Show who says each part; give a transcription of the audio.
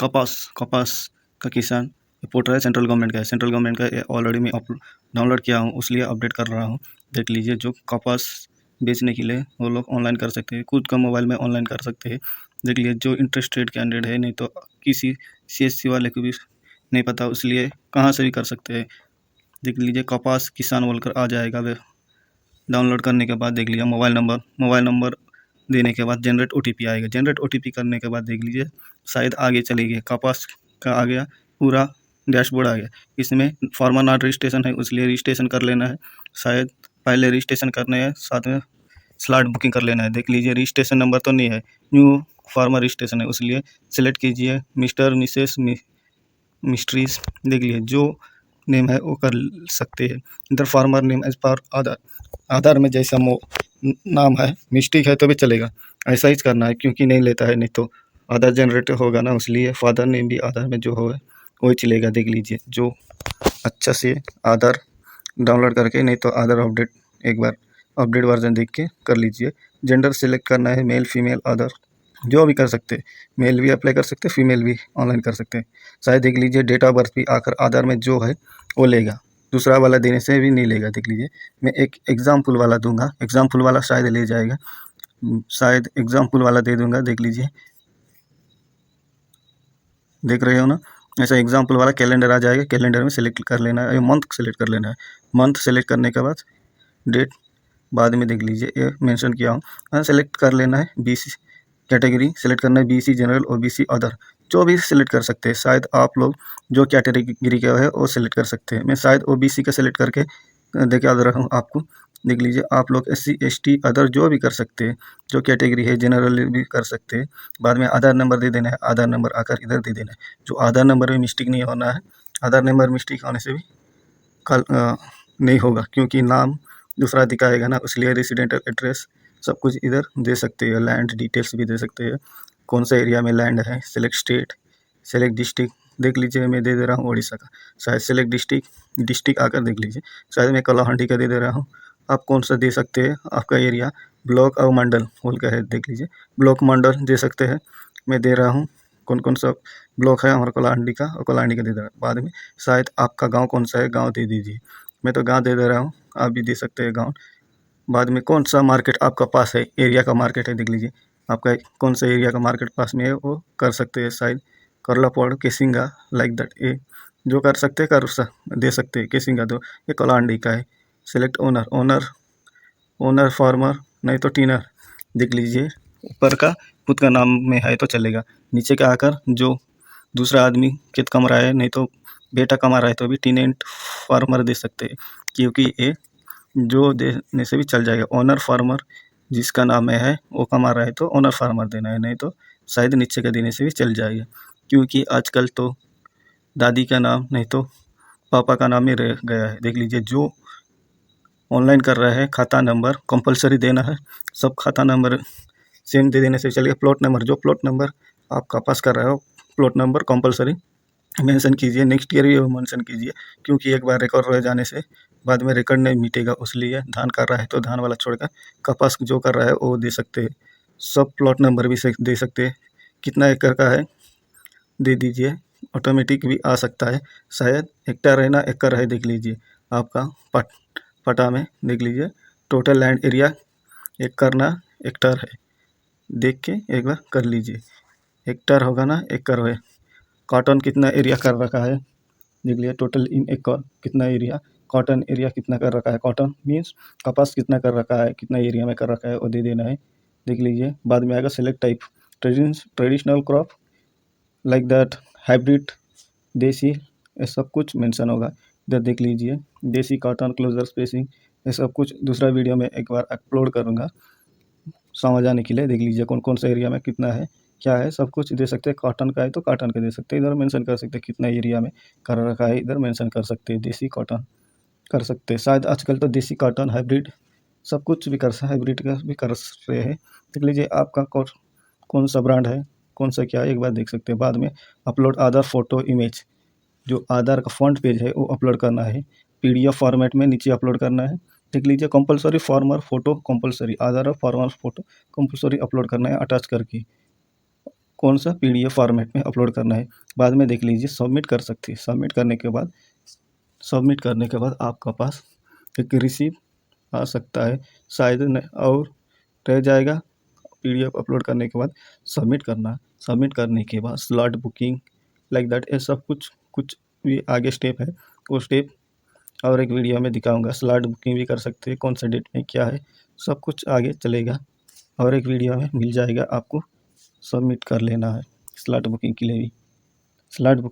Speaker 1: कपास कपास का किसान पोर्टल है, सेंट्रल गवर्नमेंट का है। सेंट्रल गवर्नमेंट का ये ऑलरेडी मैं डाउनलोड किया हूँ, इसलिए अपडेट कर रहा हूँ। देख लीजिए, जो कपास बेचने के लिए वो लोग ऑनलाइन कर सकते हैं, खुद का मोबाइल में ऑनलाइन कर सकते हैं। देख लीजिए, जो इंटरेस्टेड कैंडिडेट है, नहीं तो किसी CSC वाले को भी नहीं पता, इसलिए कहाँ से भी कर सकते हैं। देख लीजिए, कपास किसान बोलकर आ जाएगा। वे डाउनलोड करने के बाद देख लीजिए, मोबाइल नंबर देने के बाद जनरेट OTP आएगा। जनरेट OTP करने के बाद देख लीजिए, शायद आगे चली गई, कपास का आ गया, पूरा डैशबोर्ड आ गया। इसमें फार्मर नॉट रजिस्ट्रेशन है, इसलिए रजिस्ट्रेशन कर लेना है। शायद पहले रजिस्ट्रेशन करने है, साथ में स्लॉट बुकिंग कर लेना है। देख लीजिए, रजिस्ट्रेशन नंबर तो नहीं है, न्यू फार्मर रजिस्ट्रेशन है, इसलिए सेलेक्ट कीजिए मिस्टर मिसेस मिस्ट्रीज। देख लीजिए, जो नेम है वो कर सकते हैं। इधर फार्मर नेम एज पर आधार में जैसा नाम है, मिस्टेक है तो भी चलेगा, ऐसा ही करना है, क्योंकि नहीं लेता है, नहीं तो आधार जनरेट होगा ना, इसलिए फादर नेम भी आधार में जो होगा वही चलेगा। देख लीजिए, जो अच्छा से आधार डाउनलोड करके, नहीं तो आधार अपडेट एक बार अपडेट वर्जन देख के कर लीजिए। जेंडर सेलेक्ट करना है, मेल फीमेल अदर जो भी कर सकते हैं। मेल भी अप्लाई कर सकते हैं, फीमेल भी ऑनलाइन कर सकते हैं। शायद देख लीजिए, डेट ऑफ बर्थ भी आकर आधार में जो है वो लेगा, दूसरा वाला देने से भी नहीं लेगा। देख लीजिए, मैं एक एग्जाम्पल वाला दूंगा, एग्जाम्पल वाला शायद ले जाएगा, शायद एग्जाम्पल वाला दे दूंगा। देख लीजिए, देख रहे हो ना, ऐसा एग्जाम्पल वाला कैलेंडर आ जाएगा। कैलेंडर में सेलेक्ट कर लेना है, मंथ सेलेक्ट कर लेना है। मंथ सेलेक्ट करने के बाद डेट बाद में देख लीजिए, ये मेंशन किया हूँ, सेलेक्ट कर लेना है। BC कैटेगरी सेलेक्ट करना है, BC जनरल, OBC अदर जो भी सिलेक्ट कर सकते हैं। शायद आप लोग जो कैटेगरी का है वो सिलेक्ट कर सकते हैं। मैं शायद OBC का सिलेक्ट करके दिखा दे रहा हूँ आपको। देख लीजिए, आप लोग SC ST अदर जो भी कर सकते हैं, जो कैटेगरी है, जनरल भी कर सकते हैं। बाद में आधार नंबर दे देना है, आधार नंबर आकर इधर दे देना है। जो आधार नंबर में मिस्टेक नहीं होना है, आधार नंबर मिस्टेक होने से भी कल नहीं होगा, क्योंकि नाम दूसरा दिखाएगा ना, इसलिए रेसिडेंटल एड्रेस सब कुछ इधर दे सकते हैं। लैंड डिटेल्स भी दे सकते हैं, कौन सा एरिया में लैंड है। सेलेक्ट स्टेट, सेलेक्ट डिस्ट्रिक्ट, देख लीजिए, मैं दे रहा हूँ उड़ीसा का। शायद सेलेक्ट डिस्ट्रिक्ट आकर देख लीजिए, शायद मैं कलाहांडी का दे रहा हूँ। आप कौन सा दे सकते हैं, आपका एरिया ब्लॉक और मंडल बोल का है। देख लीजिए, ब्लॉक मंडल दे सकते हैं, मैं दे रहा हूँ। कौन कौन सा ब्लॉक है हमारा कलाहांडी का, और कलाहांडी का दे दे रहा हूँ। बाद में शायद आपका गाँव कौन सा है, गाँव दे दीजिए, मैं तो गाँव दे रहा हूँ, आप भी दे सकते हैं गाँव। बाद में कौन सा मार्केट आपका पास है, एरिया का मार्केट है, देख लीजिए आपका कौन सा एरिया का मार्केट पास में है, वो कर सकते हैं। शायद करलापौड़, केसिंगा, लाइक दैट, ये जो कर सकते हैं दे सकते हैं। केसिंगा तो ये कलाहांडी का है। सेलेक्ट ओनर फार्मर, नहीं तो टीनर। देख लीजिए, ऊपर का खुद का नाम में है तो चलेगा, नीचे का आकर जो दूसरा आदमी खेत कमा रहा है, नहीं तो बेटा कमा रहा है, तो भी टीनेंट फार्मर दे सकते हैं, क्योंकि ये जो देने से भी चल जाएगा। ओनर फार्मर जिसका नाम में है वो कमा रहा है तो ओनर फार्मर देना है, नहीं तो शायद नीचे का देने से भी चल जाएगा, क्योंकि आजकल तो दादी का नाम नहीं तो पापा का नाम ही रह गया है। देख लीजिए, जो ऑनलाइन कर रहा है, खाता नंबर कंपलसरी देना है। सब खाता नंबर सेम दे देने से चलेगा। प्लॉट नंबर, जो प्लॉट नंबर आपका पास कर रहा हो, प्लॉट नंबर कंपलसरी मेंशन कीजिए। नेक्स्ट ईयर भी मेंशन कीजिए, क्योंकि एक बार रिकॉर्ड रह जाने से बाद में रिकॉर्ड नहीं मिटेगा, इसलिए धान कर रहा है तो धान वाला छोड़कर कपास जो कर रहा है वो दे सकते हैं। सब प्लॉट नंबर भी दे सकते हैं। कितना एकड़ का है दे दीजिए, ऑटोमेटिक भी आ सकता है। शायद हेक्टर है ना एकड़ है, देख लीजिए आपका पटा में। देख लीजिए, टोटल लैंड एरिया एकड़ ना हेक्टर है, देख के एक बार कर लीजिए। हेक्टर होगा ना एकड़ है। कॉटन कितना एरिया कर रखा है, देख लिया, टोटल इन एकड़ कितना एरिया, कॉटन एरिया कितना कर रखा है। कॉटन मीन्स कपास कितना कर रखा है, कितना एरिया में कर रखा है वो दे देना है। देख लीजिए, बाद में आएगा select type, traditional crop, like that, hybrid, देसी, ये सब कुछ मेंशन होगा इधर। देख लीजिए, देसी, कॉटन, क्लोजर स्पेसिंग, ये सब कुछ दूसरा वीडियो में एक बार अपलोड करूँगा समझ आने के लिए। देख लीजिए, कौन कौन सा एरिया में कितना है, क्या है, सब कुछ दे सकते हैं। कॉटन का है तो कॉटन का दे सकते हैं, इधर मेंशन कर सकते हैं कितना एरिया में कर रखा है, इधर मेंशन कर सकते हैं। देसी कॉटन कर सकते हैं, शायद आजकल तो देसी कॉटन हाइब्रिड सब कुछ भी कर हाइब्रिड का भी कर रहे हैं। देख लीजिए, आपका कौन सा ब्रांड है, कौन सा क्या है, एक बार देख सकते हैं। बाद में अपलोड आधार फोटो इमेज, जो आधार का फ्रंट पेज है वो अपलोड करना है, PDF फॉर्मेट में नीचे अपलोड करना है। देख लीजिए, कंपलसरी फार्मर फोटो कंपलसरी, आधार और फार्मर फोटो कंपलसरी अपलोड करना है अटैच करके। कौन सा PDF फॉर्मेट में अपलोड करना है। बाद में देख लीजिए सबमिट कर सकते हैं। सबमिट करने के बाद आपका पास एक रिसीव आ सकता है शायद न, और रह जाएगा। PDF अपलोड करने के बाद सबमिट करना। सबमिट करने के बाद स्लॉट बुकिंग लाइक दैट, ये सब कुछ भी आगे स्टेप है, वो स्टेप और एक वीडियो में दिखाऊंगा। स्लॉट बुकिंग भी कर सकते हैं, कौन सा डेट में क्या है, सब कुछ आगे चलेगा और एक वीडियो में मिल जाएगा। आपको सबमिट कर लेना है स्लॉट बुकिंग के लिए भी। Slot booking